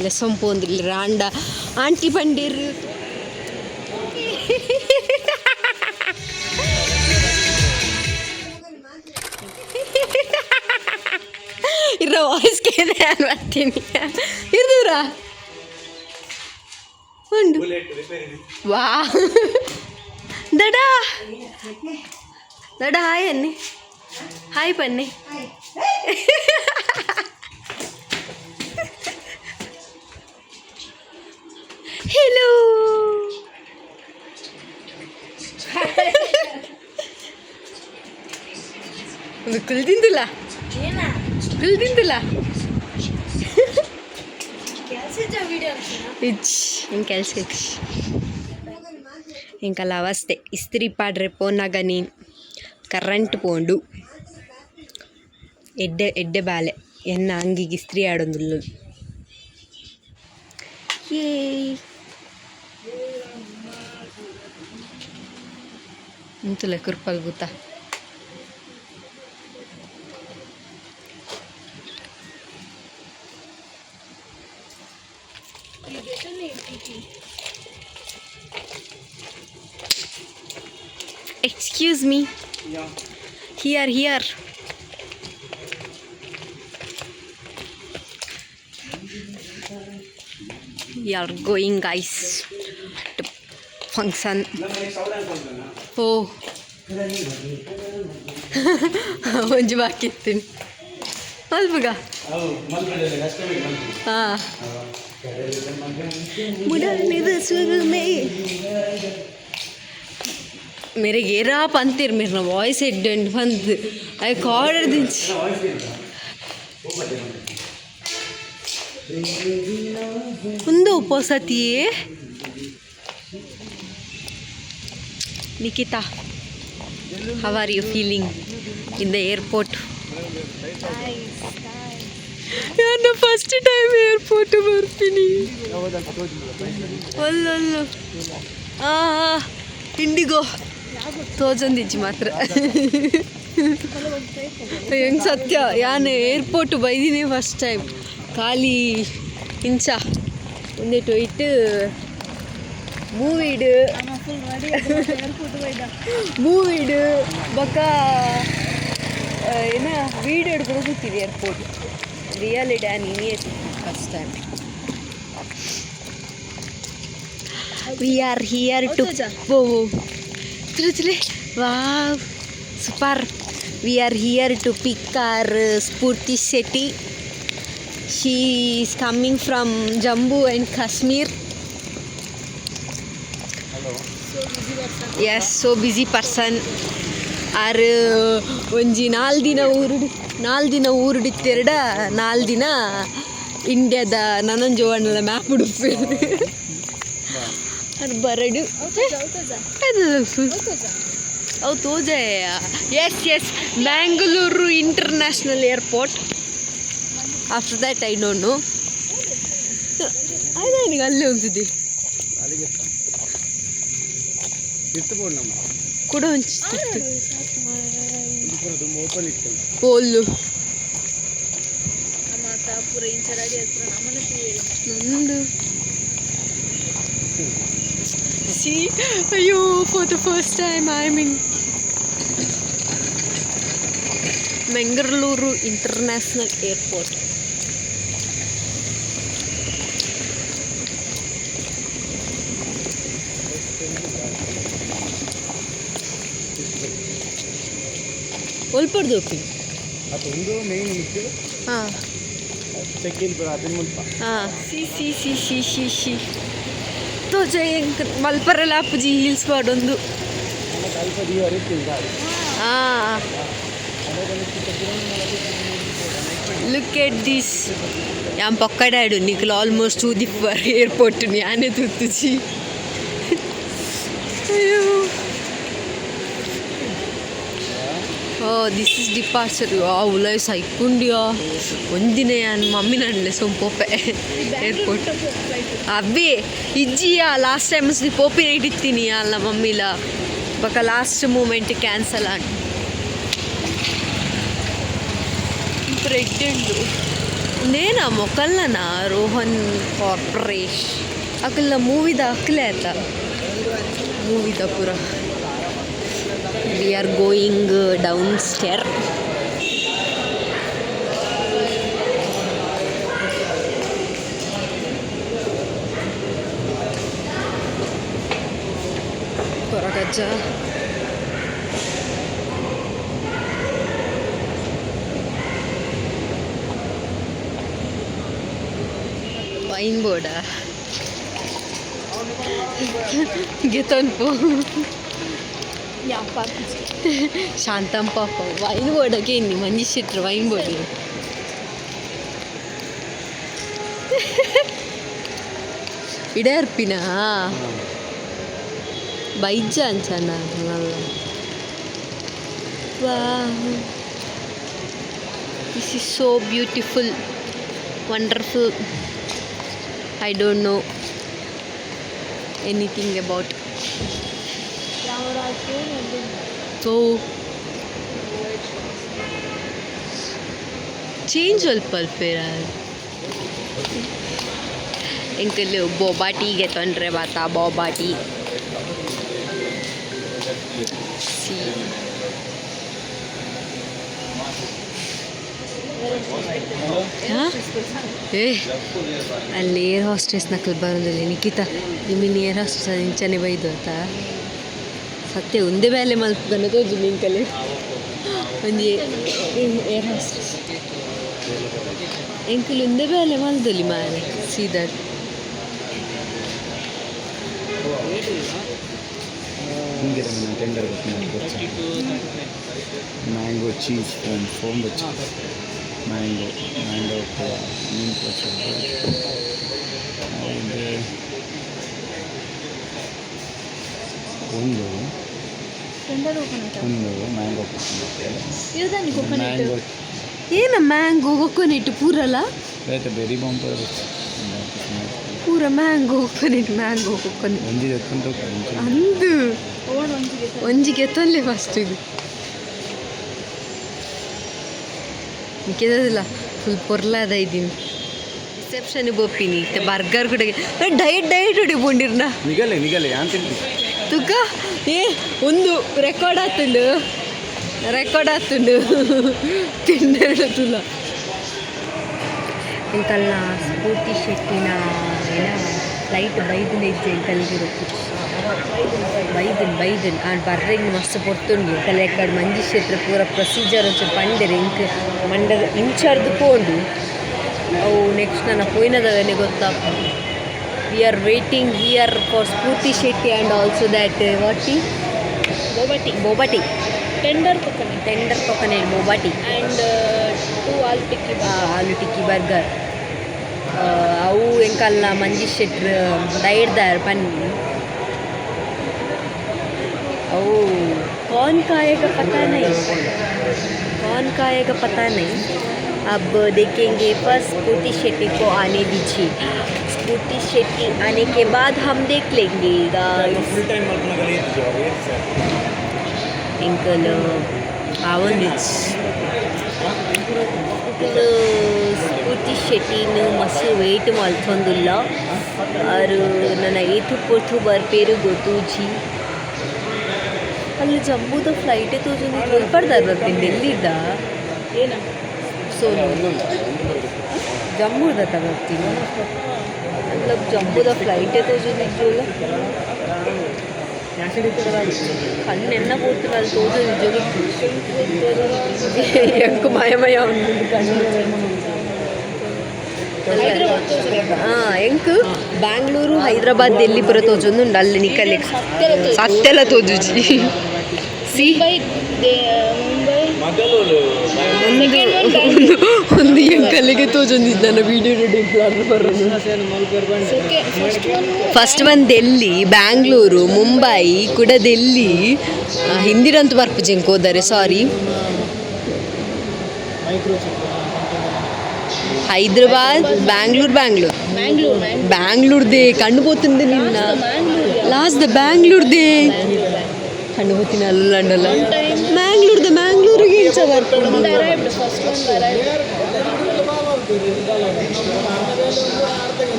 ಲೆಸೊಂದು ಪೋಂದಿಲ್ಲ ರಾಂಡ aunty ಪಂಡೀರ್ ಇರೋ ವಾಯ್ಸ್ಗೆ ನಾನು ಬರ್ತೀನಿ ಇರ್ದೂರ ಉಂಡು ವಾ ದಡ ದಡ ಹಾಯ್ ಅನ್ನಿ ಹಾಯ್ ಪನ್ನಿ ಹೆಲೋ ಒಂದು ಕುಲ್ದಿಂದಿಲ್ಲ ಕುಲ್ದಿಂದಿಲ್ಲ ఇంక ಕೆಲಸ ఇంకల అవస్థೆ ఇస్త్రీ పాడ్ರೆ పోనాಗ ನೀನು ಕರೆಂಟ್ ಪೋಂಡು ಎಡ್ಡೆ ಬಾಲೆ ಎನ್ನ ಅಂಗಿಗೆ ಇಸ್ತ್ರಿ ಆಡೊಂದುಲ್ಲು ಏ ಇಂತುಲೆ ಕುರ್ಪಲ್ Bhoota Excuse me. Yeah. Here. We are going, guys, to function. Oh. ಒಂಜು ಬಾಕಿ ಇರ್ತೀನಿ ಅಲ್ಪಗ ಹಾಂ मेरे गेरा पंतिर मेरे ना वॉइस हेड पंत आई कॉर्डर दिंच उंदो उपसतिये Nikita, how are you feeling in the airport? Nice. Yeah, the first time airport ಬರ್ತೀನಿ ಅಲ್ಲಲ್ಲ ಇಂಡಿಗೋ ತೋಜಂದಿಜ್ಜಿ ಮಾತ್ರ ಹೆಂಗೆ ಸತ್ಯ ಯಾನ್ ಏರ್ಪೋರ್ಟ್ ಬೈದಿನಿ ಫಸ್ಟ್ ಟೈಮ್ ಖಾಲಿ ಇಂಚ ಒಂದೇ ಟೊಯ್ಟ್ ಮೂವಿಡ್ ಬೊಕ್ಕ ಏನ ವೀಡಿಯೋ ಹಿಡ್ಕೊಂಡು ಕೂತಿದ್ದೆ ಏರ್ಪೋರ್ಟ್ ರಿಯಲಿ ಡ್ಯಾನ್ ಇನಿಯೇಟ್ first time we are here to wow super we are here to pick our Spurti Shetty. She is coming from Jammu and Kashmir. Hello. Yes, so busy person. Our ಒಂಜಿ ನಾಲ್ ದಿನ ಊರುಡಿತ್ತೆರಡ 4 ದಿನ ಇಂಡಿಯಾದ ನನಂಜೋವಣ್ಣದ map ಉಡುಪೇರು ಬರಡು ಅವು ತೋಜೆ ಎಸ್ Bangalore international airport after that I don't know ಆಯ್ತಾ ನನಗೆ ಅಲ್ಲೇ ಒಂದಿದೆ ಕೂಡ ಹಂಚಿತ್ತು ಪೋಲು ನಂದು see ayo for the first time I am in Mangaluru International Airport. ಒಲ್ಪರ್ದೋಪಿ ಅದೊಂದು ಮೇನ್ ಇತ್ತು ಹಾಂ ಚೆಕ್ ಇನ್ ಅದನ್ನ ಮುಲ್ಪ ಹಾಂ ಸಿ ತೋಜ ಮಲ್ಪರಲ್ಲ ಅಪ್ಪುಜಿ ಹೀಲ್ಸ್ ಪಾಡೊಂದು ಹಾಂ ಲುಕ್ ಎಟ್ ದಿಸ್ ಯಾನ್ ಪೊಕ್ಕಡಾಡು ನಿಖಲ್ ಆಲ್ಮೋಸ್ಟ್ ಊದಿ ಏರ್ಪೋರ್ಟ್ ಯಾನೇ ತುತ್ತುಜಿ ಅಯ್ಯೋ ಓ ದಿಸ್ ಇಸ್ ಡಿಪಾರ್ಚರ್ ಉಲಾಯ್ ಸೈಕುಂಡಿಯೋ ಒಂದಿನ ಯಾನ್ ಮಮ್ಮಿ ನಡ್ಲೆ ಸೊಂಪೊಪ್ಪೆ ಏರ್ಪೋರ್ಟ್ ಅಬ್ಬಿ ಇಜ್ಜಿಯ ಲಾಸ್ಟ್ ಟೈಮ್ ಪೋಪಿ ನೈಟ್ ಇತ್ತೀನಿ ಅಲ್ಲ ಮಮ್ಮಿಲ ಬಕ ಲಾಸ್ಟ್ ಮೂಮೆಂಟ್ ಕ್ಯಾನ್ಸಲ್ ಆಗಿ ಪ್ರೆಗ್ನೆಂಟು ನೇನಾ ಮೊಕಲ್ನ ರೋಹನ್ ಕಾರ್ಪೊರೇಶ್ ಅಕಲ್ನ ಮೂವಿದ ಅಕ್ಲೆ ಆಯ್ತಾ ಮೂವಿದ ಪೂರ we are going down stair Koragajja wine ಬೋರ್ಡ ಗೆತೊನ್ಪು ಶಾಂತಂ ಪಾಪ ವೈನ್ ಬೋರ್ಡಕ್ಕೆ ಇನ್ನಿ ಮಂಜಿ ಶೆಟ್ರು ವೈನ್ ಬೋರ್ಡಿ ಇಡರ್ಪಿನ ಬೈಜ ಅಂಚನ this is so beautiful wonderful I don't know anything about. So change ಅಲ್ಪಲ್ ಫೇರ ಎಂಕಲ್ ಬೋಬಾ ಟೀ ಗೆತ್ತೊಂಡ್ರೆ ಬಾತಾ ಬೋಬಾ ಟೀ ಅಲ್ಲಿ ಏರ್ ಹಾಸ್ಟೆಸ್ ನಕಲ್ ಬರೋದಿಲ್ಲ ನಿಖಿತ ನಿಮ್ಮಿನ ಏರ್ ಹಾಸ್ಟೆಸ್ ಇಂಚನೆ ಬೈದು ಅಂತ ಸತ್ಯ ಒಂದೇ ಬೇಲೆ ಮಲ್ಪನ ತೋಜು ನಿಂಕಲೆ ಒಂದು ಏರ್ ಹಾಸ್ಟೆಸ್ ಎಂಕಲ್ ಒಂದೇ ಬೇಲೆ ಮಲ್ದಲ್ಲಿ ಮಾರೆ ಸೀದಾ ಮ್ಯಾಂಗೋ ಚೀಸ್ ಫೋಮ್ ಮ್ಯಾಂಗೋ ಮೀನ್ ಒಂದು ಮ್ಯಾಂಗೋ ಮ್ಯಾಂಗೋ ಏನು ಮ್ಯಾಂಗೋ ಕೊಕೊನೆಟ್ ಪೂರಲ್ಲ ಬೆರಿ ಬಾಂಬ್ ಪೂರ ಮ್ಯಾಂಗೋ ಕೊಕೊನೆಟ್ ಒಂಜಿ ಅಂದು ಒಂಜಿಗೆ ತೊಲ್ಲೆ ಫಸ್ಟ್ ಇದು ಮಿಕ್ಕಿದಿಲ್ಲ ಫುಲ್ ಪೊರ್ಲಾದ ಇದ್ದೀನಿ ರಿಸೆಪ್ಷನ್ ಬೋಪಿನಿ ಬರ್ಗರ್ ಕೂಡ ಡಯಟ್ ಹೊಡಿ ಬೋಂಡಿರ್ನ ನಿಗಲೆ ಅಂತ ತುಕ ಏ ಒಂದು ರೆಕಾರ್ಡ್ ಆತುಂಡು ತಿಂಡೆರಡು ತುಲ ಎಂಕಲ್ನ ಸ್ಫೂರ್ತಿ ಶೆಟ್ಟಿನ ಫ್ಲೈಟ್ ಬೈದಿನ ಇದ್ದೆ ಎಂಕಲ್ಗೆ ಬೈದನ್ ಆ ಬರ್ರೆಂಗ್ ಮಸ್ತ್ ಪೊರ್ತುಂಡು ಕಲೆ ಎಕ್ಕಡ ಮಂಜಿ ಕ್ಷೇತ್ರ ಪೂರ ಪ್ರೊಸೀಜರ್ వచ్చి ಪಂಡೆರೆ ಇಂಕ್ ಮಂಡದ ಇಂಚಾರ್ದು ಪೋಂಡು ಅವು ನೆಕ್ಸ್ಟ್ ನನ್ನ ಪೋಯ್ನದವನೇ ಗೊತ್ತಾಪ we are waiting here for Sphoorti Shetty and also that what tea boba tea tender coconut boba tea and 2 aloo tikki burger ಅವು ಎಂಕಲ್ನ ಮಂಜಿ ಶೆಟ್ರ್ ಡೈಡ್ದಾರ್ ಪನ್ನಿ ओ कौन खाएगा पता नहीं अब देखेंगे फर्स्ट स्फूर्ति शेट्टी को आने दीजिए स्फूर्ति शेट्टी आने के बाद हम देख लेंगे इंकल आवंदिच स्फूर्ति शेट्टीन मस्त वेट मल्तोंदिल्ल और ನನ್ನ ಏತು ಬರ್ಪೇರು ಗೊತ್ತೂಜಿ ಅಲ್ಲಿ ಜಮ್ಮುದ ಫ್ಲೈಟೇ ತೋಜೊಂದು ತೊಲ್ಪಡ್ದಾರ ಬರ್ತೀನಿ ಡೆಲ್ಲಿದ ಏನ ಸೋನು ಜಮ್ಮುದ ತಗೋತೀನಿ मतलब ಜಮ್ಮುದ ಫ್ಲೈಟೇ ತೋಜೊಂದಿಜ್ಜೋಲ್ಲ ಕಣ್ಣೆನ್ನ ಪೋತು ಅಲ್ಲಿ ತೋಜೊಂದಿಜ್ಜೋಲ್ಲ ಎಂಕು ಮಯ ಉಂಟು ಕಣ್ಣು ಎಂಕ್ ಬ್ಯಾಂಗ್ಳೂರು ಹೈದರಾಬಾದ್ ಡೆಲ್ಲಿ ಪುರ ತೋಜೊಂದುಂಡು ಅಲ್ಲಿ ನಿಕಲೆ ಸತ್ತೆಲ್ಲ ತೋಜುಜಿ ಸಿ ಒಂದು ಎಂಕಲ್ಲಿಗೆ ತೋಜೊಂದಿದ್ದಾನೆ ವಿಡಿಯೋ ಬರೋದು ಫಸ್ಟ್ ಒಂದು ಡೆಲ್ಲಿ ಬ್ಯಾಂಗ್ಳೂರು ಮುಂಬೈ ಕೂಡ ಡೆಲ್ಲಿ ಹಿಂದಿರಂತೂ ಬರ್ಪುಜೆಂಕ್ ಹೋದರೆ ಸಾರಿ ಹೈದರಾಬಾದ್ ಬ್ಯಾಂಗ್ಳೂರ್ದೇ ಕಣ್ಣು పోతుంది నిన్న లాస్ట్ ద బ్యాంగ్ಳೂర్దే కన్ను పోతిన అల్లండల మ్యాంగ్ಳೂర్దే మ్యాంగ్ಳೂರಿಗೆ ಇಂಚ ಬರ್ಕೊಂಡು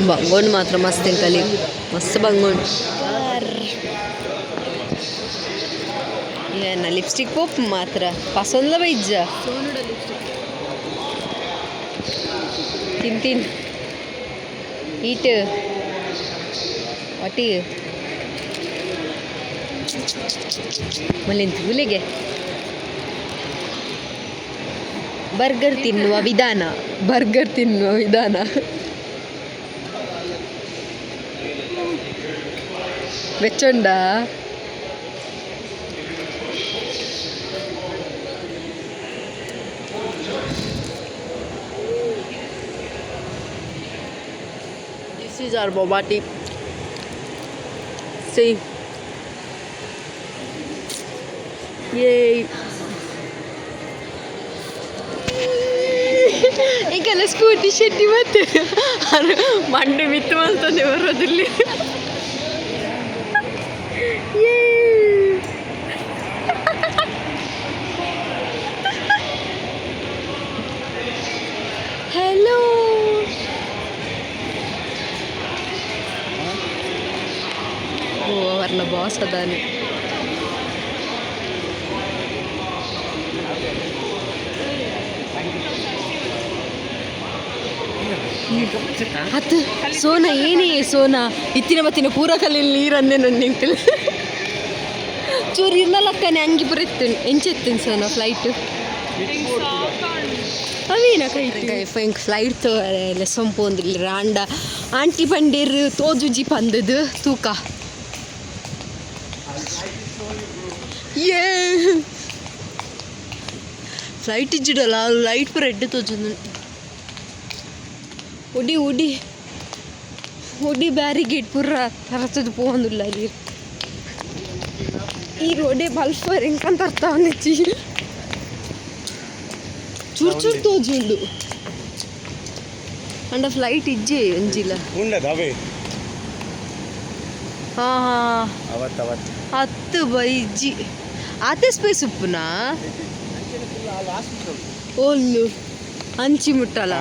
ಬಂಗೋಣ್ ಮಾತ್ರ ಮಸ್ತ್ ಎಂಕಲಿ ಮಸ್ತ್ ಬಂಗೋಣ್ ಏನ ಲಿಪ್ಸ್ಟಿಕ್ ಪೋಪ್ ಮಾತ್ರ ಪಸಂದ ಬೈಜ ತಿನ್ ತಿನ್ ಈಟ್ ಒಟ್ಟಿ ಮಲ್ಲಿಂತ ಹುಲಿಗೆ ಬರ್ಗರ್ ತಿನ್ನುವ ವಿಧಾನ വെച്ചോണ്ട This is our boba tea. See. Yay. ಈಗೆಲ್ಲ ಸ್ಕೂಟಿ ಶೆಟ್ಟಿ ಮತ್ತೆ ಮಂಡೆ ಮಿತ್ತು ಮಾಡ್ತಾನೆ ಬರೋದಿಲ್ಲಿ ಹಲೋ ಓ ಅವ್ರನ್ನ ಬಾಸ್ ಅದಾನೆ ಹತ್ತು ಸೋನಾ ಏನೇ ಸೋನಾ ಇತ್ತಿನ ಮತ್ತಿನ ಪೂರ ಕಲ್ಲಿನ ನೀರನ್ನೇ ನನ್ನ ಚೂರು ಇರ್ನಲ್ಲಕ್ಕನೆ ಅಂಗಿ ಬರುತ್ತೆ ಎಂಚೆತ್ತೀನಿ ಸೋನಾ ಫ್ಲೈಟ್ ಅವೀನ ಕೈ ಫ್ಲೈಟ್ ಲೆಸೊಂಪು ಒಂದಿಲ್ಲ ರಾಂಡ ಆಂಟಿ ಬಂಡೇರ್ ತೋಜುಜಿ ಪಂದದು ತೂಕ ಏ ಫ್ಲೈಟ್ ಇಜ್ಜಿಡಲ್ಲ ಲೈಟ್ ಪೂರ ಎಡ್ಡೆ ತೋಜುಂದು ಉಡಿ ಬ್ಯಾರಿಗೇಡ್ ಪೂರ ತರತದು ಪೋಂದಿಲ್ಲ ಅಲ್ಲಿ ಈ ರೋಡೆ ಬಲ್ಫರ್ ಹೆಂಗಂತ ಅರ್ಥ ಒಂದಿಚ್ಚಿ ಚೂರು ತೋಜುಂಡು ಅಂಡ ಫ್ಲೈಟ್ ಇಜ್ಜೆ ಒಂಜಿಲ್ಲ ಹಾಂ ಹತ್ತು ಬೈಜಿ ಆತೆ ಸ್ಪೇಸ್ ಉಪ್ಪುನಾ ಓಲ್ಲು ಹಂಚಿ ಮುಟ್ಟಲ್ಲ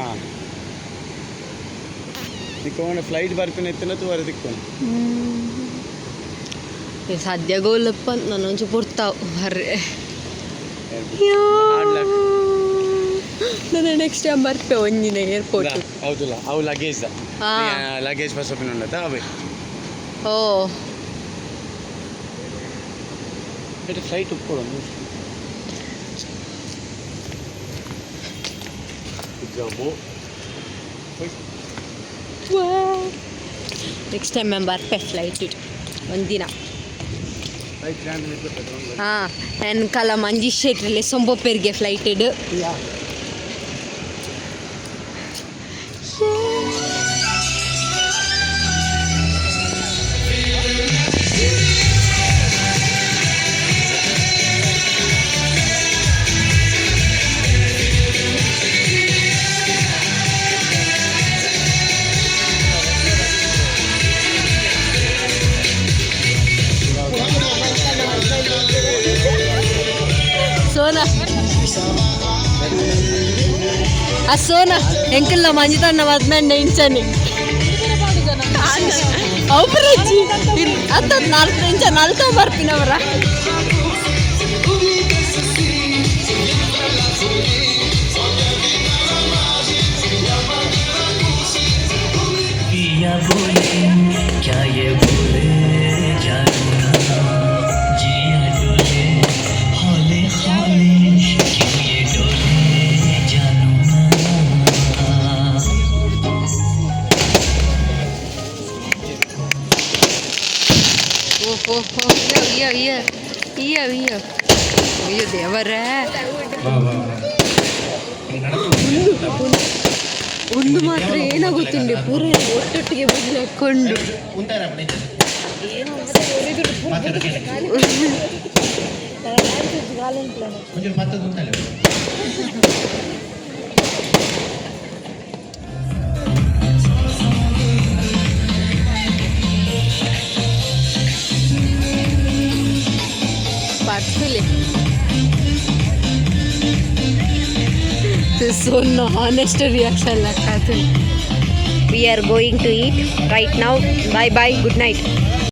ಫ್ಲೈಟ್ ಬರ್ತೀನಿ ಎತ್ತಿನ ತೂವರೆ ದಿಕ್ಕೊಂಡು ಸದ್ಯ ಗೋಲಪ್ಪ ನನ್ನೊಂಚು ಪುರ್ತಾವ್ ಬರ್ರೆ ನಾನು ನೆಕ್ಸ್ಟ್ ಟೈಮ್ ಬರ್ಪೆ ಒಂದಿನ ಏರ್ಪೋರ್ಟ್ ಹೌದಲ್ಲ ಅವು ಲಗೇಜ್ ಲಗೇಜ್ ಬಸ್ ಒಪ್ಪಿನ ಉಂಡತ ಅವೇ ಓ ಫ್ಲೈಟ್ ಉಪ್ಕೊಳ್ಳೋ ನೆಕ್ಸ್ಟ್ ಟೈಮ್ ನಾನು ಬರ್ಪೆ ಫ್ಲೈಟ್ ಒಂದಿನ ಹಾಂ ನಾನು ಕಾಲ ಮಂಜಿ ಶೆಟ್ರಲ್ಲಿ ಸೊಂಬೊಪ್ಪೆರಿಗೆ ಫ್ಲೈಟ್ ಇಡು సోనా ఆ సోనా ఎంకల్లో మంచితన్న వద్దండి ఇంచని అవుపరచ్చి అంత నాలుగు ఇంచ నలుతో ಬರ್ಪಿನವರ क्या ये बोले जानू ना जिया डोले हौले हौले क्यों ये डोले जानू ना ಓಹೋ ಅಯ್ಯೋ ದೇವರೇ ಒಂದು ಮಾತ್ರ ಏನಾಗುತ್ತುಂಡೆ ಪೂರ ಒಟ್ಟೊಟ್ಟಿಗೆ ಬಂದು ಹಾಕ್ಕೊಂಡು ಪಾರ್ಸಲೆ ಸೋನ್ನ ಹಾನೆಸ್ಟ್ ರಿಯಾಕ್ಷನ್ ಲೆಕ್ಕ we are going to eat right now. Bye bye, good night.